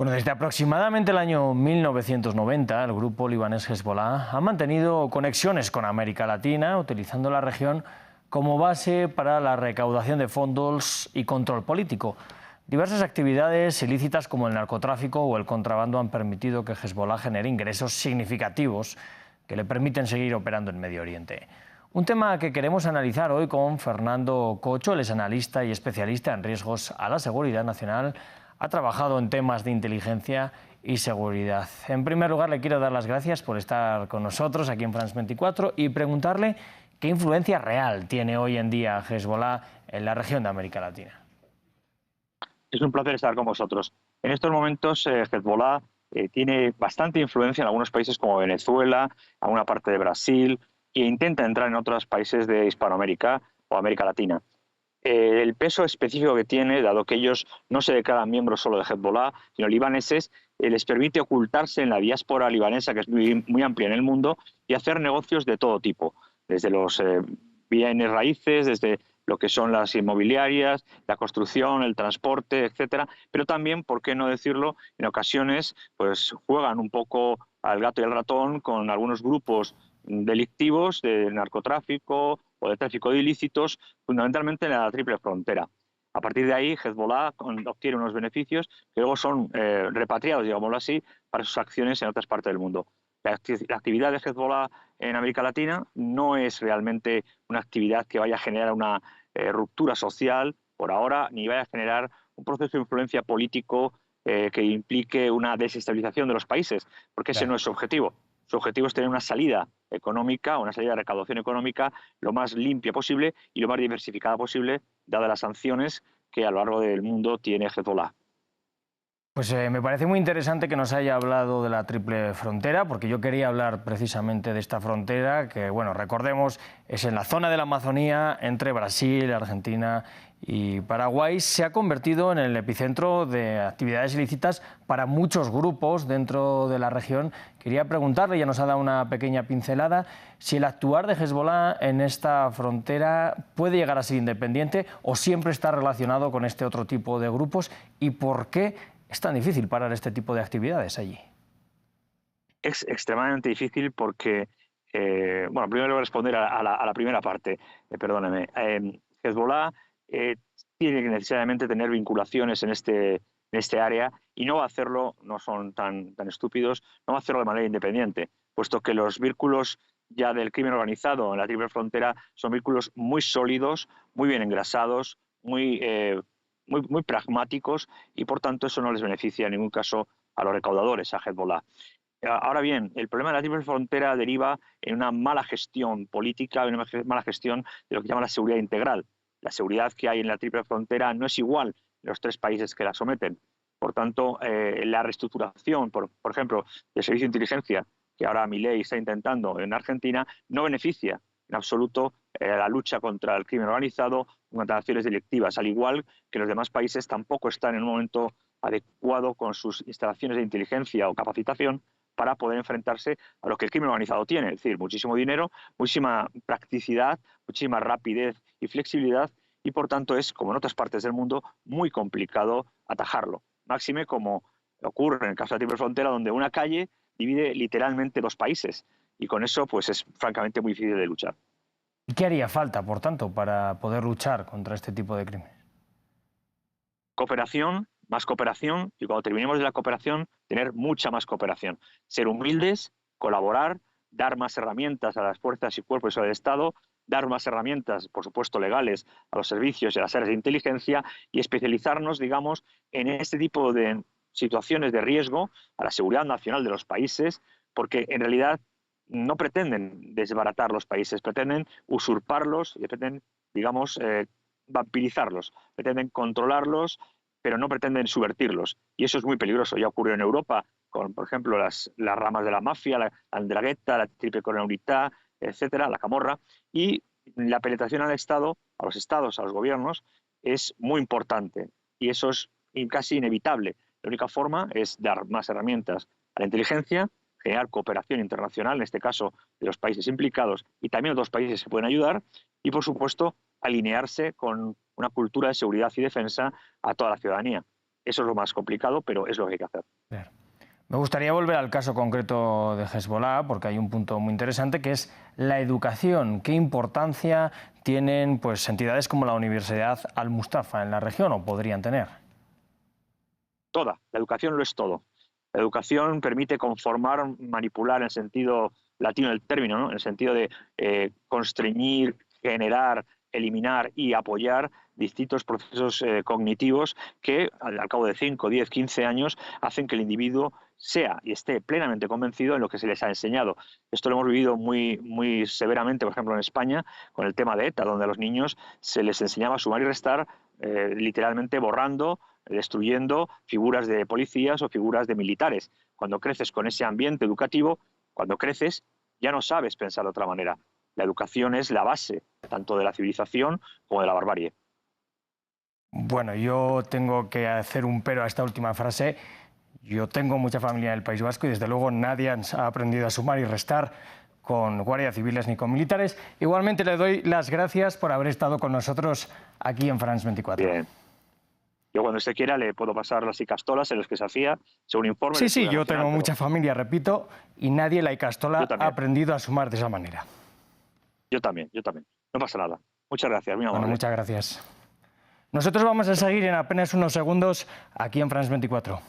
Bueno, desde aproximadamente el año 1990, el grupo libanés Hezbollah ha mantenido conexiones con América Latina, utilizando la región como base para la recaudación de fondos y control político. Diversas actividades ilícitas como el narcotráfico o el contrabando han permitido que Hezbollah genere ingresos significativos que le permiten seguir operando en Medio Oriente. Un tema que queremos analizar hoy con Fernando Cocho, él es analista y especialista en riesgos a la seguridad nacional. Ha trabajado en temas de inteligencia y seguridad. En primer lugar, le quiero dar las gracias por estar con nosotros aquí en France 24 y preguntarle qué influencia real tiene hoy en día Hezbollah en la región de América Latina. Es un placer estar con vosotros. En estos momentos, Hezbollah tiene bastante influencia en algunos países como Venezuela, alguna parte de Brasil, e intenta entrar en otros países de Hispanoamérica o América Latina. El peso específico que tiene, dado que ellos no se declaran miembros solo de Hezbollah, sino libaneses, les permite ocultarse en la diáspora libanesa, que es muy amplia en el mundo, y hacer negocios de todo tipo, desde los bienes raíces, desde lo que son las inmobiliarias, la construcción, el transporte, etcétera, pero también, por qué no decirlo, en ocasiones pues juegan un poco al gato y al ratón con algunos grupos delictivos de narcotráfico o de tráfico de ilícitos, fundamentalmente en la triple frontera. A partir de ahí, Hezbollah obtiene unos beneficios que luego son repatriados, digámoslo así, para sus acciones en otras partes del mundo. La actividad de Hezbollah en América Latina no es realmente una actividad que vaya a generar una ruptura social por ahora, ni vaya a generar un proceso de influencia político que implique una desestabilización de los países, porque ese no es su objetivo. Su objetivo es tener una salida económica, una salida de recaudación económica lo más limpia posible y lo más diversificada posible, dadas las sanciones que a lo largo del mundo tiene Hezbollah. Pues me parece muy interesante que nos haya hablado de la triple frontera, porque yo quería hablar precisamente de esta frontera, que, bueno, recordemos, es en la zona de la Amazonía, entre Brasil, Argentina y Paraguay. Se ha convertido en el epicentro de actividades ilícitas para muchos grupos dentro de la región. Quería preguntarle, ya nos ha dado una pequeña pincelada, si el actuar de Hezbollah en esta frontera puede llegar a ser independiente o siempre está relacionado con este otro tipo de grupos, y por qué es tan difícil parar este tipo de actividades allí. Es extremadamente difícil porque, bueno, primero voy a responder a la primera parte, perdóname. Hezbollah tiene que necesariamente tener vinculaciones en este área y no va a hacerlo, no son tan estúpidos, no va a hacerlo de manera independiente, puesto que los vínculos ya del crimen organizado en la triple frontera son vínculos muy sólidos, muy bien engrasados, muy pragmáticos, y por tanto eso no les beneficia en ningún caso a los recaudadores, a Hezbollah. Ahora bien, el problema de la triple frontera deriva en una mala gestión política, en una mala gestión de lo que llama la seguridad integral. La seguridad que hay en la triple frontera no es igual en los tres países que la someten. Por tanto, la reestructuración, por ejemplo, del servicio de inteligencia, que ahora Milei está intentando en Argentina, no beneficia en absoluto la lucha contra el crimen organizado, contra las acciones delictivas, al igual que los demás países tampoco están en un momento adecuado con sus instalaciones de inteligencia o capacitación para poder enfrentarse a lo que el crimen organizado tiene, es decir, muchísimo dinero, muchísima practicidad, muchísima rapidez y flexibilidad, y por tanto es, como en otras partes del mundo, muy complicado atajarlo. Máxime como ocurre en el caso de la triple frontera, donde una calle divide literalmente dos países, y con eso pues es francamente muy difícil de luchar. ¿Y qué haría falta, por tanto, para poder luchar contra este tipo de crímenes? Cooperación, más cooperación, y cuando terminemos de la cooperación, tener mucha más cooperación. Ser humildes, colaborar, dar más herramientas a las fuerzas y cuerpos del Estado, dar más herramientas, por supuesto, legales a los servicios y a las áreas de inteligencia, y especializarnos, digamos, en este tipo de situaciones de riesgo a la seguridad nacional de los países, porque en realidad no pretenden desbaratar los países, pretenden usurparlos y pretenden, digamos, vampirizarlos, pretenden controlarlos, pero no pretenden subvertirlos. Y eso es muy peligroso. Ya ocurrió en Europa con, por ejemplo, las ramas de la mafia, la Andrangheta, la Triple Criminalità, etcétera, la Camorra. Y la penetración al Estado, a los estados, a los gobiernos, es muy importante. Y eso es casi inevitable. La única forma es dar más herramientas a la inteligencia, generar cooperación internacional, en este caso de los países implicados y también otros países que pueden ayudar, y por supuesto alinearse con una cultura de seguridad y defensa a toda la ciudadanía. Eso es lo más complicado, pero es lo que hay que hacer. Claro. Me gustaría volver al caso concreto de Hezbolá, porque hay un punto muy interesante, que es la educación. ¿Qué importancia tienen pues, entidades como la Universidad Al-Mustafa en la región, o podrían tener? Toda. La educación lo es todo. La educación permite conformar, manipular en el sentido latino del término, ¿no? En el sentido de constreñir, generar, eliminar y apoyar distintos procesos cognitivos que al cabo de 5, 10, 15 años hacen que el individuo sea y esté plenamente convencido en lo que se les ha enseñado. Esto lo hemos vivido muy, muy severamente, por ejemplo, en España, con el tema de ETA, donde a los niños se les enseñaba a sumar y restar, literalmente borrando, destruyendo figuras de policías o figuras de militares. Cuando creces con ese ambiente educativo, cuando creces, ya no sabes pensar de otra manera. La educación es la base tanto de la civilización como de la barbarie. Bueno, yo tengo que hacer un pero a esta última frase. Yo tengo mucha familia en el País Vasco y desde luego nadie ha aprendido a sumar y restar con guardias civiles ni con militares. Igualmente le doy las gracias por haber estado con nosotros aquí en France 24. Bien. Yo cuando usted quiera le puedo pasar las icastolas en las que se hacía, según informe. Sí, yo tengo mucha familia, repito, y nadie en la icastola ha aprendido a sumar de esa manera. Yo también. No pasa nada. Muchas gracias. Bueno, muchas gracias. Nosotros vamos a seguir en apenas unos segundos aquí en France 24.